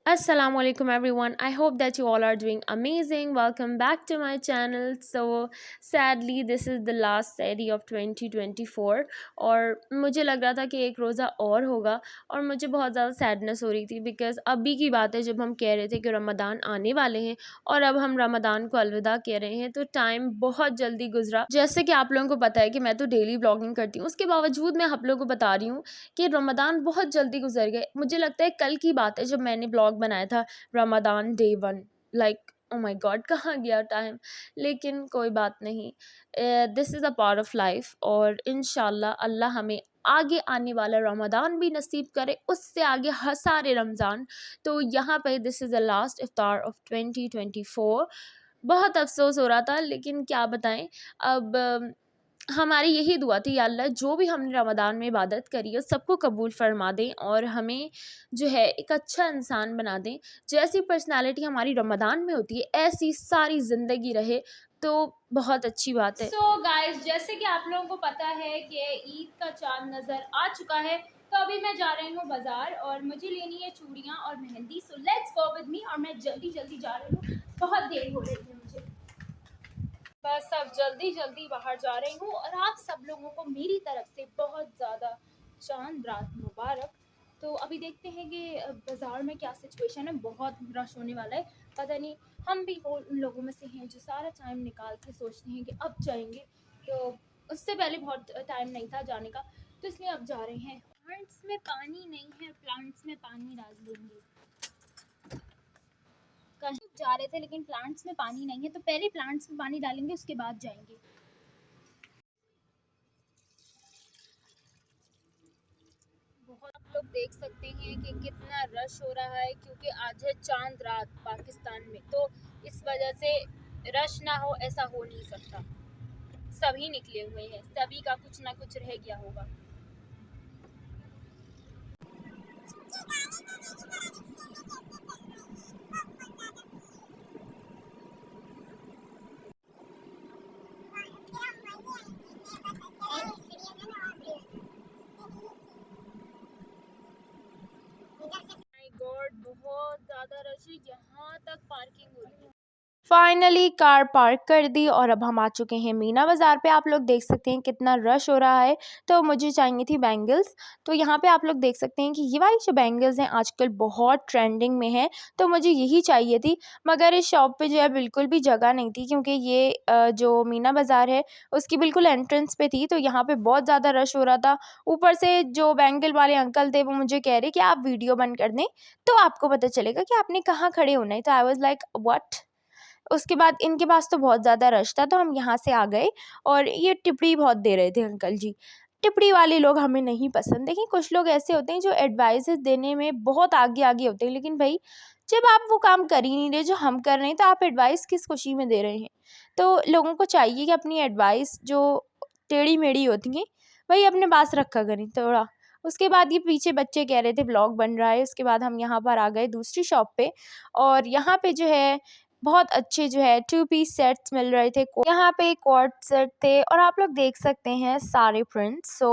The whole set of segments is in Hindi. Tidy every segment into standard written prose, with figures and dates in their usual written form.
Assalamualaikum everyone. I hope that you all are doing amazing. Welcome back to my channel. So sadly this is the last Saturday of 2024 और मुझे लग रहा था कि एक रोज़ा और होगा और मुझे बहुत ज़्यादा सैडनेस हो रही थी बिकॉज़ अभी की बात है जब हम कह रहे थे कि रमज़ान आने वाले हैं और अब हम रमज़ान को अलविदा कह रहे हैं तो टाइम बहुत जल्दी गुजरा। जैसे कि आप लोगों को पता है कि मैं तो डेली ब्लॉगिंग करती हूँ, उसके बावजूद मैं आप लोगों को बता रही हूँ कि रमज़ान बहुत जल्दी गुजर गए। मुझे लगता है कल की बात है जब मैंने ब्लॉग बनाया था Ramzan day 1। Like oh my God कहाँ गया टाइम। लेकिन कोई बात नहीं, this is a part of life और इंशाल्लाह अल्लाह हमें आगे आने वाला रमज़ान भी नसीब करे, उससे आगे सारे रमज़ान। तो यहाँ पे this is the last iftar of 2024। बहुत अफसोस हो रहा था लेकिन क्या बताएं। अब हमारी यही दुआ थी, या अल्लाह जो भी हमने रमज़ान में इबादत करी है सबको कबूल फ़रमा दें और हमें जो है एक अच्छा इंसान बना दें। जैसी पर्सनैलिटी हमारी रमज़ान में होती है ऐसी सारी ज़िंदगी रहे तो बहुत अच्छी बात है। सो गाइस, जैसे कि आप लोगों को पता है कि ईद का चाँद नज़र आ चुका है, तो अभी मैं जा रही हूँ बाज़ार और मुझे लेनी है चूड़ियाँ और mehndi. So let's go with me और मैं जल्दी जल्दी जा रही हूँ, बहुत देर हो रही है मुझे। बस अब जल्दी जल्दी बाहर जा रही हूँ और आप सब लोगों को मेरी तरफ से बहुत ज़्यादा चांद रात मुबारक। तो अभी देखते हैं कि बाज़ार में क्या सिचुएशन है। बहुत रश होने वाला है, पता नहीं हम भी वो उन लोगों में से हैं जो सारा टाइम निकाल के सोचते हैं कि अब जाएंगे, तो उससे पहले बहुत टाइम नहीं था जाने का, तो इसलिए अब जा रहे हैं। प्लांट्स में पानी नहीं है, प्लांट्स में पानी डाल देंगे। कहीं जा रहे थे लेकिन प्लांट्स में पानी नहीं है, तो पहले प्लांट्स में पानी डालेंगे उसके बाद जाएंगे। बहुत आप लोग देख सकते हैं कि कितना रश हो रहा है क्योंकि आज है चांद रात पाकिस्तान में, तो इस वजह से रश ना हो ऐसा हो नहीं सकता। सभी निकले हुए हैं, सभी का कुछ ना कुछ रह गया होगा। माय गॉड, बहुत ज़्यादा रश है, यहाँ तक पार्किंग हो रही है। फाइनली कार पार्क कर दी और अब हम आ चुके हैं मीना बाज़ार पे। आप लोग देख सकते हैं कितना रश हो रहा है। तो मुझे चाहिए थी बैंगल्स, तो यहाँ पे आप लोग देख सकते हैं कि ये वाली जो बैंगल्स हैं आजकल बहुत ट्रेंडिंग में है, तो मुझे यही चाहिए थी। मगर इस शॉप पे जो है बिल्कुल भी जगह नहीं थी क्योंकि ये जो मीना बाज़ार है उसकी बिल्कुल एंट्रेंस पे थी, तो यहाँ पे बहुत ज़्यादा रश हो रहा था। ऊपर से जो बैंगल वाले अंकल थे वो मुझे कह रहे कि आप वीडियो बंद कर दें तो आपको पता चलेगा कि आपने कहाँ खड़े होना है। तो आई वॉज लाइक व्हाट। उसके बाद इनके पास तो बहुत ज़्यादा रश था तो हम यहाँ से आ गए और ये टिप्पणी बहुत दे रहे थे अंकल जी। टिप्पणी वाले लोग हमें नहीं पसंद। देखिए कुछ लोग ऐसे होते हैं जो एडवाइसेस देने में बहुत आगे आगे होते हैं, लेकिन भाई जब आप वो काम कर ही नहीं रहे जो हम कर रहे हैं तो आप एडवाइस किस खुशी में दे रहे हैं। तो लोगों को चाहिए कि अपनी एडवाइस जो टेढ़ी मेढ़ी होती हैं वही अपने पास रखा करें थोड़ा। उसके बाद ये पीछे बच्चे कह रहे थे व्लॉग बन रहा है। उसके बाद हम यहाँ पर आ गए दूसरी शॉप पे और यहाँ पे जो है बहुत अच्छे जो है 2 पीस सेट्स मिल रहे थे। यहाँ पे क्वार्ट सेट थे और आप लोग देख सकते हैं सारे प्रिंट्स। सो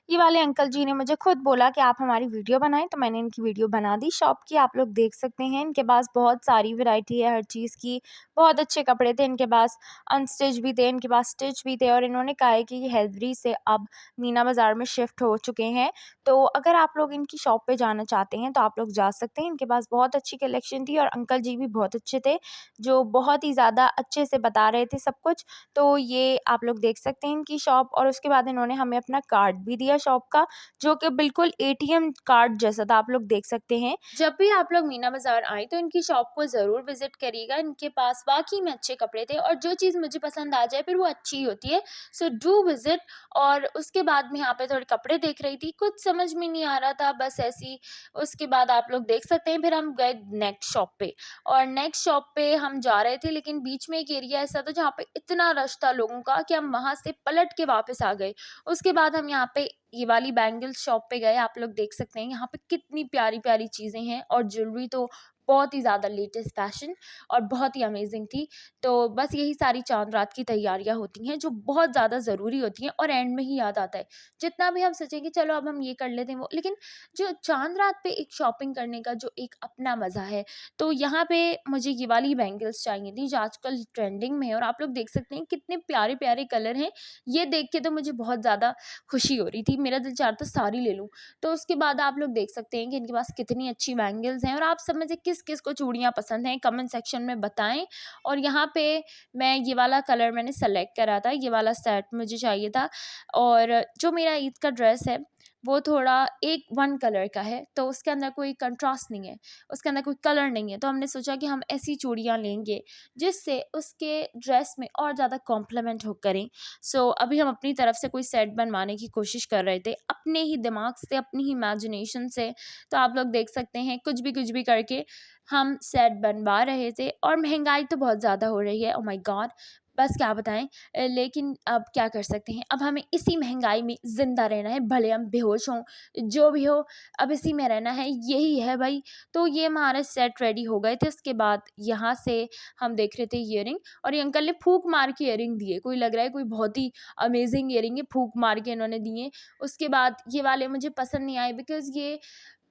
ये वाले अंकल जी ने मुझे खुद बोला कि आप हमारी वीडियो बनाएं, तो मैंने इनकी वीडियो बना दी शॉप की। आप लोग देख सकते हैं इनके पास बहुत सारी वैरायटी है हर चीज़ की। बहुत अच्छे कपड़े थे इनके पास, अनस्टिच भी थे, इनके पास स्टिच भी थे और इन्होंने कहा है कि ये हैदरी से अब मीना बाज़ार में शिफ्ट हो चुके हैं। तो अगर आप लोग इनकी शॉप पे जाना चाहते हैं तो आप लोग जा सकते हैं। इनके पास बहुत अच्छी कलेक्शन थी और अंकल जी भी बहुत अच्छे थे जो बहुत ही ज़्यादा अच्छे से बता रहे थे सब कुछ। तो ये आप लोग देख सकते हैं इनकी शॉप और उसके बाद इन्होंने हमें अपना कार्ड भी दिया शॉप का, जो कि बिल्कुल एटीएम कार्ड जैसा था। आप लोग देख सकते हैं। जब भी आप लोग मीना बाज़ार आए तो इनकी शॉप को ज़रूर विज़िट करिएगा। इनके पास वाक़ई में अच्छे कपड़े थे और जो चीज़ मुझे पसंद आ जाए फिर वो अच्छी ही होती है। So do visit. और उसके बाद मैं यहाँ पे थोड़े कपड़े देख रही थी, कुछ समझ में नहीं आ रहा था, बस ऐसी। उसके बाद आप लोग देख सकते हैं फिर हम गए नेक्स्ट शॉप पे और नेक्स्ट शॉप पे हम जा रहे थे लेकिन बीच में एक एरिया ऐसा था जहाँ पे इतना रश था लोगों का कि हम वहाँ से पलट के वापस आ गए। उसके बाद हम यहाँ पे ये वाली बैंगल शॉप पे गए, आप लोग देख सकते हैं यहाँ पे कितनी प्यारी प्यारी चीज़ें हैं और ज्वेलरी तो बहुत ही ज़्यादा लेटेस्ट फैशन और बहुत ही अमेजिंग थी। तो बस यही सारी चाँद रात की तैयारियाँ होती हैं जो बहुत ज़्यादा ज़रूरी होती हैं और एंड में ही याद आता है। जितना भी हम सोचें कि चलो अब हम ये कर लेते हैं वो, लेकिन जो चाँद रात पे एक शॉपिंग करने का जो एक अपना मज़ा है, तो यहाँ पे मुझे ये वाली बैंगल्स चाहिए थी जो आजकल ट्रेंडिंग में है और आप लोग देख सकते हैं कितने प्यारे-प्यारे कलर हैं। ये देख के तो मुझे बहुत ज़्यादा खुशी हो रही थी, मेरा दिल चाह रहा था सारी ले लूँ। तो उसके बाद आप लोग देख सकते हैं कि इनके पास कितनी अच्छी बैंगल्स हैं और आप सब में से किस-किस को चूड़ियाँ पसंद हैं कमेंट सेक्शन में बताएँ। और यहाँ पे मैं ये वाला कलर मैंने सेलेक्ट करा था, ये वाला सेट मुझे चाहिए था और जो मेरा ईद का ड्रेस है वो थोड़ा एक वन कलर का है, तो उसके अंदर कोई कंट्रास्ट नहीं है, उसके अंदर कोई कलर नहीं है, तो हमने सोचा कि हम ऐसी चूड़ियाँ लेंगे जिससे उसके ड्रेस में और ज़्यादा कॉम्प्लीमेंट हो करें। सो अभी हम अपनी तरफ से कोई सेट बनवाने की कोशिश कर रहे थे अपने ही दिमाग से, अपनी ही इमेजिनेशन से। तो आप लोग देख सकते हैं कुछ भी करके हम सेट बनवा रहे थे और महंगाई तो बहुत ज़्यादा हो रही है, ओह माय गॉड! बस क्या बताएँ। लेकिन अब क्या कर सकते हैं, अब हमें इसी महंगाई में ज़िंदा रहना है, भले हम बेहोश हों, जो भी हो, अब इसी में रहना है, यही है भई। तो ये हमारे सेट रेडी हो गए थे, उसके बाद यहाँ से हम देख रहे थे ईयरिंग और ये अंकल ने फूँक मार के ईयरिंग दिए, कोई लग रहा है कोई बहुत ही अमेज़िंग ईयरिंग है, फूँक मार के इन्होंने दिए। उसके बाद ये वाले मुझे पसंद नहीं आए बिकॉज़ ये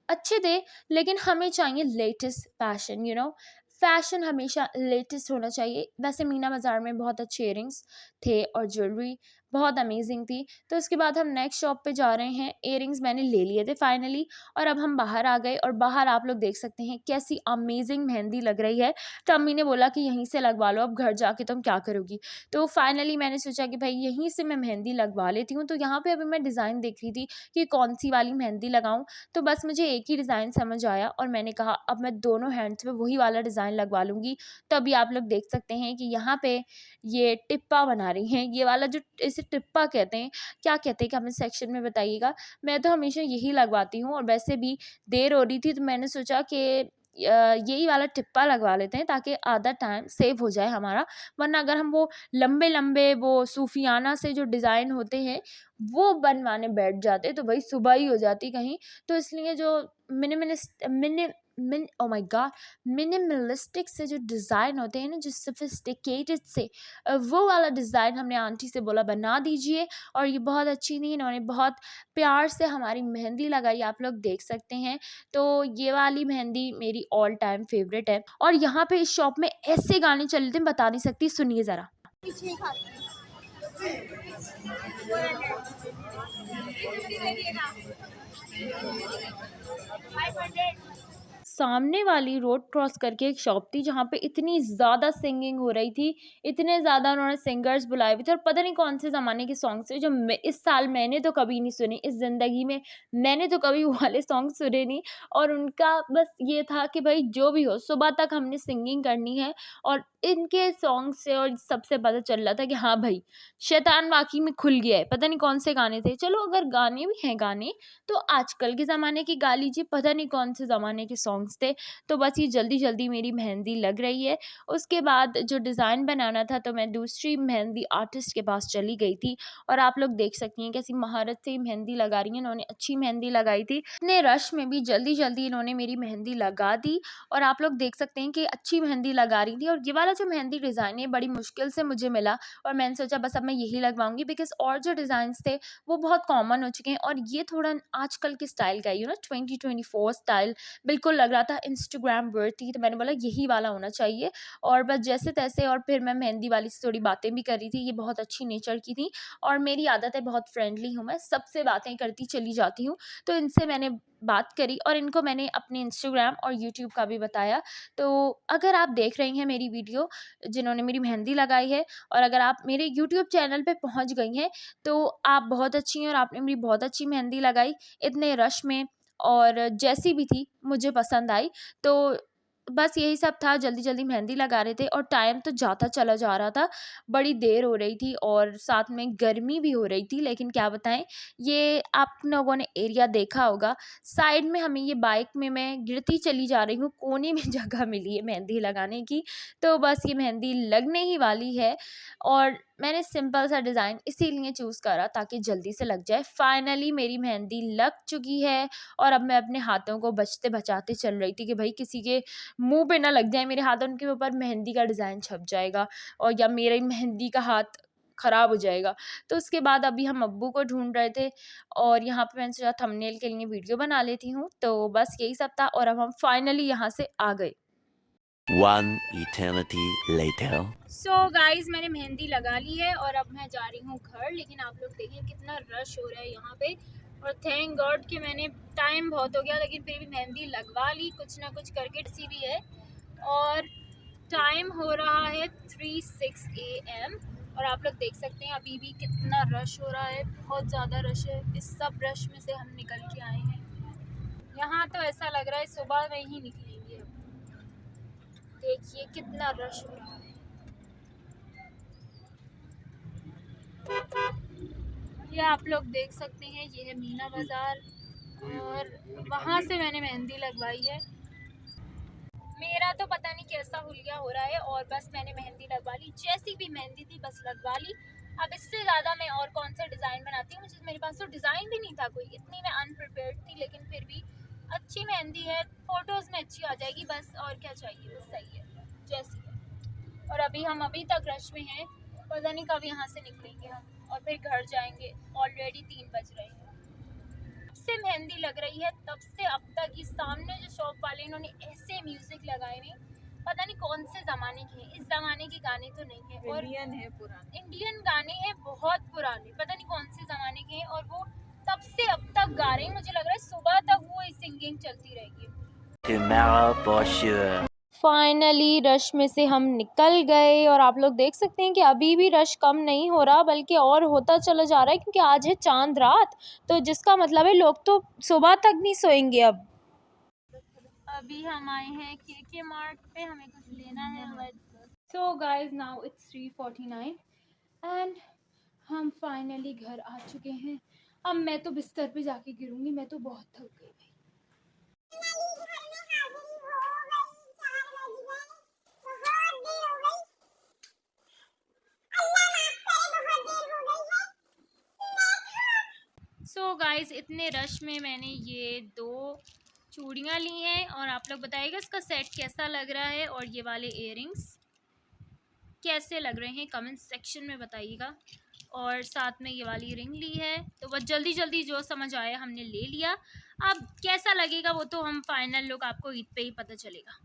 अच्छे थे, लेकिन हमें चाहिए लेटेस्ट फैशन, फैशन हमेशा लेटेस्ट होना चाहिए। वैसे मीना बाज़ार में बहुत अच्छे इयररिंग्स थे और ज्वेलरी बहुत अमेजिंग थी। तो उसके बाद हम नेक्स्ट शॉप पे जा रहे हैं, इयररिंग्स मैंने ले लिए थे फाइनली और अब हम बाहर आ गए और बाहर आप लोग देख सकते हैं कैसी अमेजिंग मेहंदी लग रही है। तो अम्मी ने बोला कि यहीं से लगवा लो, अब घर जाके तुम क्या करोगी? तो फाइनली मैंने सोचा कि भाई यहीं से मैं मेहंदी लगवा लेती हूँ। तो यहाँ पे अभी मैं डिज़ाइन देख रही थी कि कौन-सी वाली मेहंदी लगाऊँ, तो बस मुझे एक ही डिज़ाइन समझ आया और मैंने कहा अब मैं दोनों हैंड्स पे वही वाला डिज़ाइन लगवा लूँगी। तो अभी आप लोग देख सकते हैं कि यहाँ पे ये टिप्पा बना रही हैं, ये वाला जो इसे टिप्पा कहते हैं, क्या कहते हैं कमेंट सेक्शन में बताइएगा। मैं तो हमेशा यही लगवाती हूँ और वैसे भी देर हो रही थी तो मैंने सोचा कि यही वाला टिप्पा लगवा लेते हैं ताकि आधा टाइम सेव हो जाए हमारा। वरना अगर हम वो लंबे-लंबे वो सूफियाना से जो डिज़ाइन होते हैं, वो बनवाने बैठ जाते तो भई सुबह ही हो जाती कहीं। तो इसलिए जो मिनिमलिस्ट मिनि मिन ओह माय गॉड! मिनिमलिस्टिक से जो डिज़ाइन होते हैं ना, जो सोफिस्टिकेटेड से वो वाला डिज़ाइन हमने आंटी से बोला बना दीजिए और ये बहुत अच्छी थी, इन्होंने बहुत प्यार से हमारी मेहंदी लगाई, आप लोग देख सकते हैं। तो ये वाली मेहंदी मेरी ऑल टाइम फ़ेवरेट है और यहाँ पे इस शॉप में ऐसे गाने चल रहे थे, मैं बता नहीं सकती, सुनिए ज़रा। सामने वाली रोड क्रॉस करके एक शॉप थी जहाँ पे इतनी ज़्यादा सिंगिंग हो रही थी, इतने ज़्यादा उन्होंने सिंगर्स बुलाए हुए थे और पता नहीं कौन से ज़माने के सॉन्ग्स थे जो मैं इस साल मैंने तो कभी नहीं सुने, इस ज़िंदगी में मैंने तो कभी वो वाले सॉन्ग सुने नहीं। और उनका बस ये था कि भाई जो भी हो सुबह तक हमने सिंगिंग करनी है और इनके सॉन्ग से और सबसे पता चल रहा था कि हाँ भाई, शैतान वाक़ई में खुल गया है। पता नहीं कौन से गाने थे, चलो अगर गाने भी हैं गाने तो आजकल के ज़माने की गा लीजिए, पता नहीं कौन से ज़माने के सॉन्ग्स थे। तो बस ये जल्दी-जल्दी मेरी मेहंदी लग रही है। उसके बाद जो डिज़ाइन बनाना था तो मैं दूसरी मेहंदी आर्टिस्ट के पास चली गई थी और आप लोग देख सकती हैं कैसी महारत से मेहंदी लगा रही हैं, इन्होंने अच्छी मेहंदी लगाई थी। इतने रश में भी जल्दी-जल्दी इन्होंने मेरी मेहंदी लगा दी और आप लोग देख सकते हैं कि अच्छी मेहंदी लगा रही थी और ये वाला जो मेहंदी डिज़ाइन है बड़ी मुश्किल से मुझे मिला और मैंने सोचा बस अब मैं यही लगवाऊँगी बिकॉज़ और जो डिज़ाइन्स थे वो बहुत कॉमन हो चुके हैं और ये थोड़ा आजकल के स्टाइल का 2024 स्टाइल बिल्कुल लग रहा था इंस्टाग्राम वर्दी। तो मैंने बोला यही वाला होना चाहिए और बस जैसे-तैसे और फिर मैं मेहंदी वाली से थोड़ी बातें भी कर रही थी, ये बहुत अच्छी नेचर की थी और मेरी आदत है बहुत फ्रेंडली हूँ मैं, सबसे बातें करती चली जाती हूँ। तो इनसे मैंने बात करी और इनको मैंने अपने इंस्टाग्राम और यूट्यूब का भी बताया। तो अगर आप देख रही हैं मेरी वीडियो जिन्होंने मेरी मेहंदी लगाई है और अगर आप मेरे यूट्यूब चैनल पे पहुँच गई हैं, तो आप बहुत अच्छी हैं और आपने मेरी बहुत अच्छी मेहंदी लगाई इतने रश में और जैसी भी थी मुझे पसंद आई। तो बस यही सब था, जल्दी-जल्दी मेहंदी लगा रहे थे और टाइम तो जाता चला जा रहा था, बड़ी देर हो रही थी और साथ में गर्मी भी हो रही थी। लेकिन क्या बताएँ, ये आप लोगों ने एरिया देखा होगा, साइड में हमें ये बाइक में मैं गिरती चली जा रही हूँ, कोने में जगह मिली है मेहंदी लगाने की। तो बस ये मेहंदी लगने ही वाली है और मैंने सिंपल सा डिज़ाइन इसीलिए चूज़ करा ताकि जल्दी से लग जाए। फाइनली मेरी मेहंदी लग चुकी है और अब मैं अपने हाथों को बचते बचाते चल रही थी कि भाई किसी के मुंह पे ना लग जाए मेरे हाथ, उनके ऊपर मेहंदी का डिज़ाइन छप जाएगा और या मेरी मेहंदी का हाथ ख़राब हो जाएगा। तो उसके बाद अभी हम अब्बू को ढूंढ रहे थे और यहाँ पे मैंने सोचा थंबनेल के लिए वीडियो बना लेती हूँ। तो बस यही सब था और अब हम फाइनली यहाँ से आ गए। One eternity later. So guys मैंने मेहंदी लगा ली है और अब मैं जा रही हूँ घर। लेकिन आप लोग देखिए कितना रश हो रहा है यहाँ पे और थैंक गॉड कि मैंने टाइम बहुत हो गया लेकिन फिर भी मेहंदी लगवा ली कुछ ना कुछ करके सी भी है। और टाइम हो रहा है 3:06 AM और आप लोग देख सकते हैं अभी भी कितना रश हो रहा है, बहुत ज़्यादा रश है। इस सब रश में से हम निकल के आए हैं। यहाँ तो ऐसा लग रहा है सुबह में ही निकलेंगे। अब देखिए कितना रश हो रहा है। ये आप लोग देख सकते हैं, ये है मीना बाज़ार और वहाँ से मैंने मेहंदी लगवाई है। मेरा तो पता नहीं कैसा हुलिया हो रहा है और बस मैंने मेहंदी लगवा ली। जैसी भी मेहंदी थी बस लगवा ली। अब इससे ज़्यादा मैं और कौन सा डिज़ाइन बनाती हूँ, मुझे मेरे पास तो डिज़ाइन भी नहीं था कोई, इतनी मैं अनप्रिपेयर्ड थी। लेकिन फिर भी अच्छी मेहंदी है, फ़ोटोज़ में अच्छी आ जाएगी बस, और क्या चाहिए, बस सही है जैसी है। और अभी तक रश में हैं, पता नहीं कब यहाँ से निकलेंगे हम और फिर घर जाएंगे। ऑलरेडी 3 बज रहे हैं। से मेहंदी लग रही है तब से अब तक ये सामने जो शॉप वाले इन्होंने ऐसे म्यूजिक लगाए हैं, पता नहीं कौन से ज़माने के हैं। इस ज़माने के गाने तो नहीं है और इंडियन है पुराने। इंडियन गाने हैं बहुत पुराने, पता नहीं कौन से ज़माने के हैं और वो तब से अब तक गा रहे हैं। मुझे लग रहा है सुबह तक वो सिंगिंग चलती रहेगी। Tomorrow for sure. Finally rush में से हम निकल गए और आप लोग देख सकते हैं कि अभी भी रश कम नहीं हो रहा बल्कि और होता चला जा रहा है क्योंकि आज है चांद रात। तो जिसका मतलब है लोग तो सुबह तक नहीं सोएंगे अब। अभी हम आए हैं के मार्ट पे, हमें कुछ लेना है। So guys now it's 3:49 and हम फाइनली घर आ चुके हैं। अब मैं तो बिस्तर पे जाके गिरूंगी, मैं तो बहुत थक गई। सो गाइस इतने रश में मैंने ये 2 चूड़ियाँ ली हैं और आप लोग बताइएगा इसका सेट कैसा लग रहा है और ये वाले इयररिंग्स कैसे लग रहे हैं कमेंट सेक्शन में बताइएगा। और साथ में ये वाली रिंग ली है, तो बस जल्दी जल्दी जो समझ आया हमने ले लिया। अब कैसा लगेगा वो तो हम फाइनल लुक आपको ईद पे ही पता चलेगा।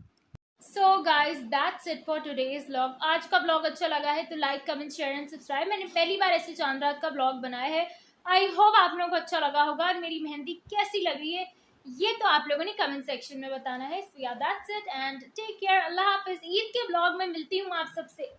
So guys that's it for today's vlog. आज का ब्लॉग अच्छा लगा है तो like comment share and subscribe. मैंने पहली बार ऐसे चांद रात का ब्लॉग बनाया है। आई होप आप लोगों को अच्छा लगा होगा और मेरी मेहंदी कैसी लग रही है ये तो आप लोगों ने कमेंट सेक्शन में बताना है। So yeah that's it and take care. अल्लाह हाफिज। ईद के ब्लॉग में मिलती हूँ आप सबसे।